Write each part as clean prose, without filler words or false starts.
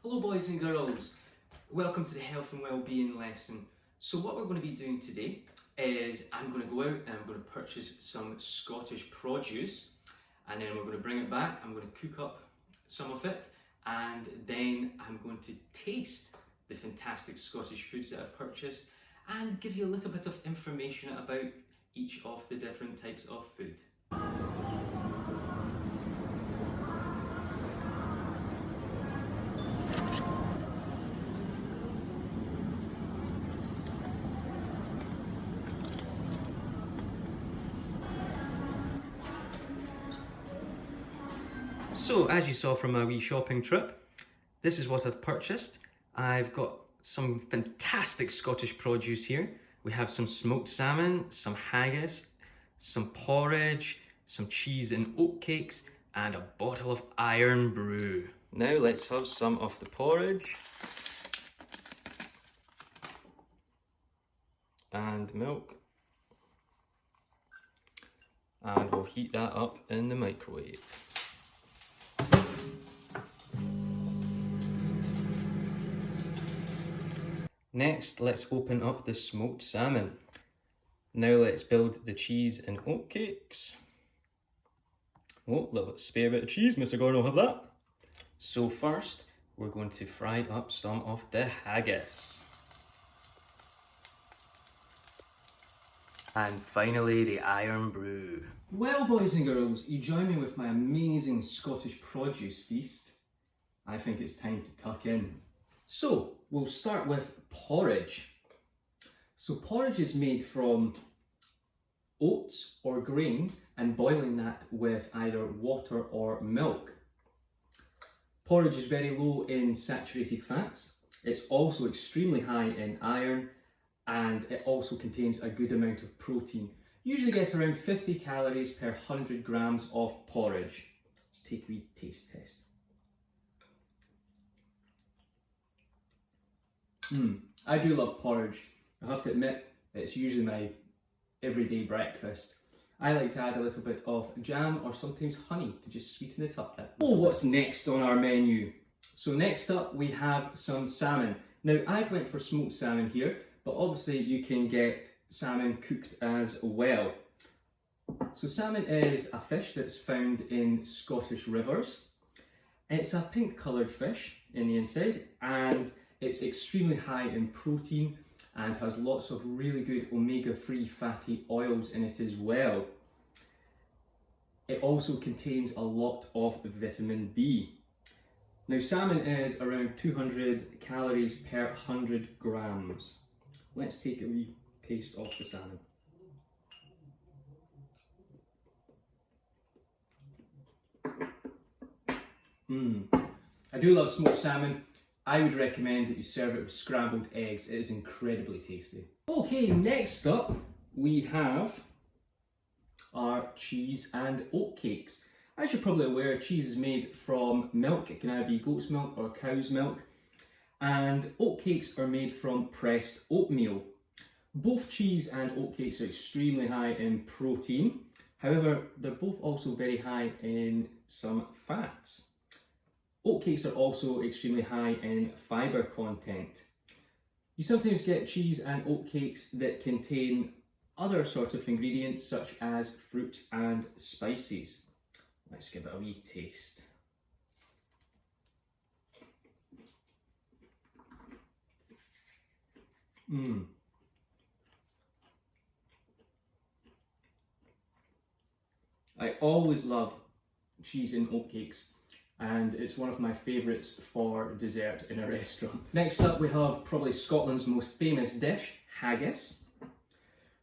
Hello boys and girls, welcome to the health and well-being lesson. So what we're going to be doing today is I'm going to go out and I'm going to purchase some Scottish produce, and then we're going to bring it back. I'm going to cook up some of it, and then I'm going to taste the fantastic Scottish foods that I've purchased and give you a little bit of information about each of the different types of food. So as you saw from my wee shopping trip, this is what I've purchased. I've got some fantastic Scottish produce here. We have some smoked salmon, some haggis, some porridge, some cheese and oatcakes, and a bottle of iron brew. Now let's have some of the porridge. And milk. And we'll heat that up in the microwave. Next, let's open up the smoked salmon. Now let's build the cheese and oatcakes. Oh, little spare bit of cheese, Mr. Gordon will have that. So first, we're going to fry up some of the haggis. And finally, the iron brew. Well, boys and girls, you join me with my amazing Scottish produce feast. I think it's time to tuck in. So, we'll start with porridge. So porridge is made from oats or grains and boiling that with either water or milk. Porridge is very low in saturated fats. It's also extremely high in iron, and it also contains a good amount of protein. Usually get around 50 calories per 100 grams of porridge. Let's take a wee taste test. I do love porridge. I have to admit, it's usually my everyday breakfast. I like to add a little bit of jam or sometimes honey to just sweeten it up. Oh, what's next on our menu? So next up we have some salmon. Now I've went for smoked salmon here, but obviously you can get salmon cooked as well. So salmon is a fish that's found in Scottish rivers. It's a pink coloured fish in the inside, and it's extremely high in protein and has lots of really good omega-3 fatty oils in it as well. It also contains a lot of vitamin B. Now salmon is around 200 calories per 100 grams. Let's take a wee taste of the salmon. I do love smoked salmon. I would recommend that you serve it with scrambled eggs. It is incredibly tasty. Okay, next up we have our cheese and oatcakes. As you're probably aware, cheese is made from milk. It can either be goat's milk or cow's milk. And oatcakes are made from pressed oatmeal. Both cheese and oatcakes are extremely high in protein. However, they're both also very high in some fats. Oatcakes are also extremely high in fibre content. You sometimes get cheese and oatcakes that contain other sort of ingredients such as fruit and spices. Let's give it a wee taste. I always love cheese and oatcakes, and it's one of my favourites for dessert in a restaurant. Next up we have probably Scotland's most famous dish, haggis.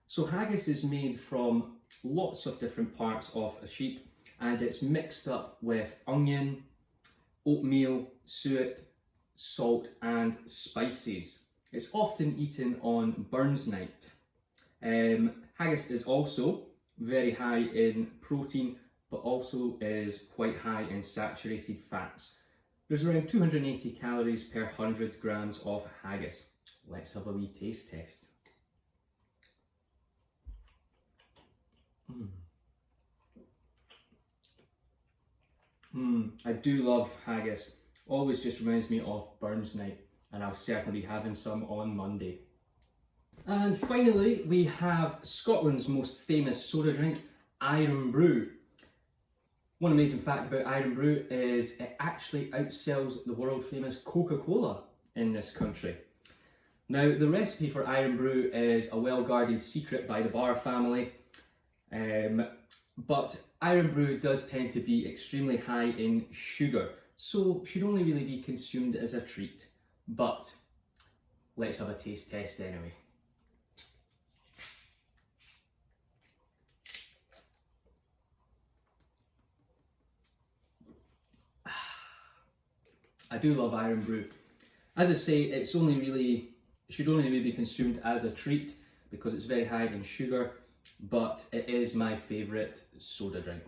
So haggis is made from lots of different parts of a sheep, and it's mixed up with onion, oatmeal, suet, salt and spices. It's often eaten on Burns night. Haggis is also very high in protein, but also is quite high in saturated fats. There's around 280 calories per 100 grams of haggis. Let's have a wee taste test. I do love haggis. always just reminds me of Burns Night, and I'll certainly be having some on Monday. And finally, we have Scotland's most famous soda drink, Iron Brew. One amazing fact about Iron Brew is it actually outsells the world famous Coca-Cola in this country. Now, the recipe for Iron Brew is a well-guarded secret by the Bar family, but Iron Brew does tend to be extremely high in sugar, so should only really be consumed as a treat. But let's have a taste test anyway. I do love Iron Brew. As I say, it should only really be consumed as a treat because it's very high in sugar, but it is my favourite soda drink.